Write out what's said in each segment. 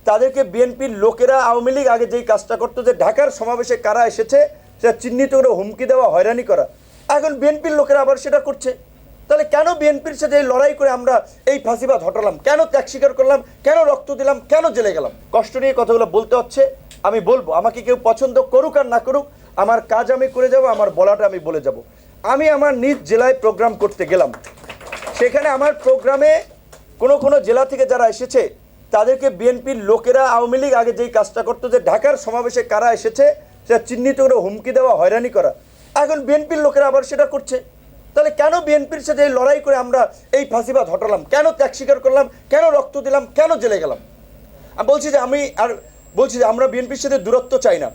তাদেরকে বিএনপির লোকেরা আওয়ামী লীগ আগে যেই কাজটা করতো যে ঢাকার সমাবেশে কারা এসেছে সেটা চিহ্নিত করে হুমকি দেওয়া, হয়রানি করা, এখন বিএনপির লোকেরা আবার সেটা করছে। তাহলে কেন বিএনপির সাথে এই লড়াই করে আমরা এই ফাঁসিবাদ হটালাম, কেন ত্যাগ স্বীকার করলাম, কেন রক্ত দিলাম, কেন জেলে গেলাম? কষ্ট নিয়ে কথাগুলো বলতে হচ্ছে, আমি বলবো। আমাকে কেউ পছন্দ করুক আর না করুক, আমার কাজ আমি করে যাব, আমার বলাটা আমি বলে যাব। আমি আমার নিজ জেলায় প্রোগ্রাম করতে গেলাম, সেখানে আমার প্রোগ্রামে কোনো জেলা থেকে যারা এসেছে তাদেরকে বিএনপির লোকেরা আওয়ামী লীগ আগে যেই কাজটা করতো যে ঢাকার সমাবেশে কারা এসেছে সেটা চিহ্নিত করে হুমকি দেওয়া, হয়রানি করা, এখন বিএনপির লোকেরা আবার সেটা করছে। তাহলে কেন বিএনপির সাথে এই লড়াই করে আমরা এই ফাঁসিবাদ হটালাম, কেন ত্যাগ স্বীকার করলাম, কেন রক্ত দিলাম, কেন জেলে গেলাম? আমি বলছি যে আমরা বিএনপির সাথে দূরত্ব চাই না,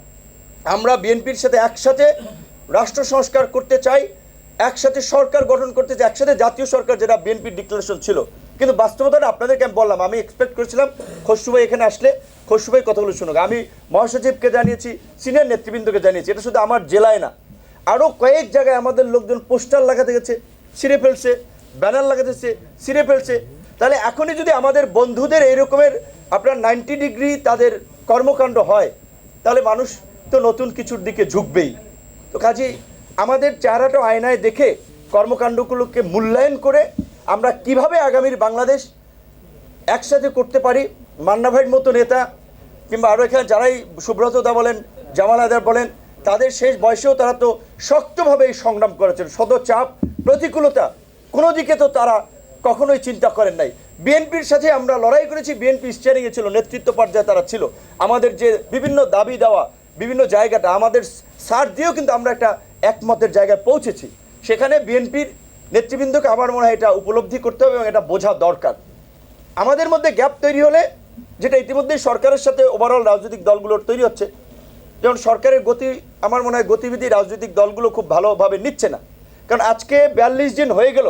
আমরা বিএনপির সাথে একসাথে রাষ্ট্র সংস্কার করতে চাই, একসাথে সরকার গঠন করতে চাই, একসাথে জাতীয় সরকার, যেটা বিএনপির ডিক্লারেশন ছিল। কিন্তু বাস্তবতাটা আপনাদেরকে আমি বললাম, আমি এক্সপেক্ট করেছিলাম খসরু ভাই এখানে আসলে খসরু ভাই কথাগুলো শুনুক। আমি মহাসচিবকে জানিয়েছি, সিনিয়র নেতৃবৃন্দকে জানিয়েছি, এটা শুধু আমার জেলায় না, আরও কয়েক জায়গায় আমাদের লোকজন পোস্টার লাগাতে গেছে, ছিঁড়ে ফেলছে, ব্যানার লাগাতেছে, ছিঁড়ে ফেলছে। তাহলে এখনই যদি আমাদের বন্ধুদের এই রকমের আপনার 90 ডিগ্রি তাদের কর্মকাণ্ড হয়, তাহলে মানুষ তো নতুন কিছুর দিকে ঝুঁকবেই। তো কাজেই আমাদের চেহারাটা আয়নায় দেখে কর্মকাণ্ডগুলোকে মূল্যায়ন করে আমরা কিভাবে আগামীর বাংলাদেশ একসাথে করতে পারি। মান্না ভাইয়ের মতো নেতা কিংবা আরও এখানে যারাই সুব্রতদা বলেন, জামাল আদার বলেন, তাদের শেষ বয়সেও তারা তো শক্তভাবে এই সংগ্রাম করেছেন। শত চাপ, প্রতিকূলতা, কোনো দিকে তো তারা কখনোই চিন্তা করেন নাই। বিএনপির সাথে আমরা লড়াই করেছি, বিএনপি স্টিয়ারিংয়ে ছিল, নেতৃত্ব পর্যায়ে তারা ছিল। আমাদের যে বিভিন্ন দাবি দেওয়া, বিভিন্ন জায়গাটা আমাদের সার দিয়েও কিন্তু আমরা একটা একমতের জায়গায় পৌঁছেছি। সেখানে বিএনপির নেতৃবৃন্দকে আমার মনে হয় এটা উপলব্ধি করতে হবে এবং এটা বোঝা দরকার। আমাদের মধ্যে গ্যাপ তৈরি হলে, যেটা ইতিমধ্যেই সরকারের সাথে ওভারঅল রাজনৈতিক দলগুলোর তৈরি হচ্ছে, যেমন সরকারের গতি, আমার মনে হয় গতিবিধি রাজনৈতিক দলগুলো খুব ভালোভাবে নিচ্ছে না। কারণ আজকে 42 দিন হয়ে গেল,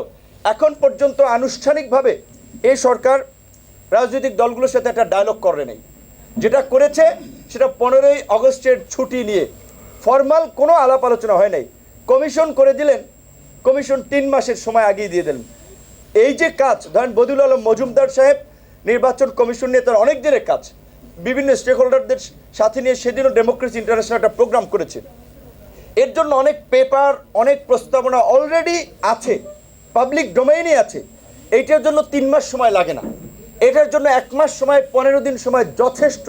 এখন পর্যন্ত আনুষ্ঠানিকভাবে এই সরকার রাজনৈতিক দলগুলোর সাথে একটা ডায়লগ করে নেই। যেটা করেছে সেটা 15ই আগস্টের ছুটি নিয়ে ফর্মাল কোনো আলাপ আলোচনা হয় নাই। কমিশন করে দিলেন, কমিশন 3 মাসের সময় আগিয়ে দিয়ে দিলেন। এই যে কাজ, ধরেন বদিউল আলম মজুমদার সাহেব নির্বাচন কমিশন নিয়ে তার অনেক দিনের কাজ, বিভিন্ন স্টেক হোল্ডারদের সাথে নিয়ে সেদিনও ডেমোক্রেসি ইন্টারন্যাশনাল একটা প্রোগ্রাম করেছে। এর জন্য অনেক পেপার, অনেক প্রস্তাবনা অলরেডি আছে, পাবলিক ডোমেইনে আছে। এইটার জন্য 3 মাস সময় লাগে না, এটার জন্য 1 মাস সময়, 15 দিন সময় যথেষ্ট।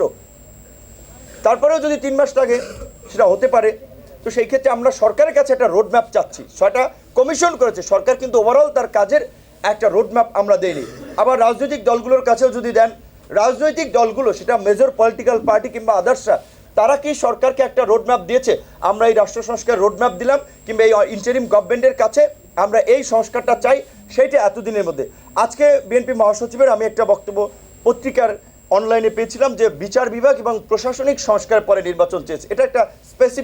তারপরেও যদি 3 মাস লাগে সেটা হতে পারে। তো সেই ক্ষেত্রে আমরা সরকারের কাছে একটা রোডম্যাপ চাচ্ছি। 6টা কমিশন করেছে সরকার, কিন্তু ওভারঅল তার কাজের একটা রোডম্যাপ আমরা দেইনি। আবার রাজনৈতিক দলগুলোর কাছেও যদি দেন, রাজনৈতিক দলগুলো, সেটা মেজর পলিটিক্যাল পার্টি কিংবা আদার্সরা, তারা কি সরকারকে একটা রোডম্যাপ দিয়েছে? আমরা এই রাষ্ট্র সংস্কার রোডম্যাপ দিলাম, কিংবা এই ইন্টারিম গভর্নমেন্টের কাছে আমরা এই সংস্কারটা চাই, সেইটা এতদিনের মধ্যে। আজকে বিএনপি মহাসচিবের আমি একটা বক্তব্য পত্রিকার অনলাইনে পেয়েছিলাম যে বিচার বিভাগ এবং প্রশাসনিক সংস্কার পরে নির্বাচন চেয়েছে। এটা একটা স্পেসিফিক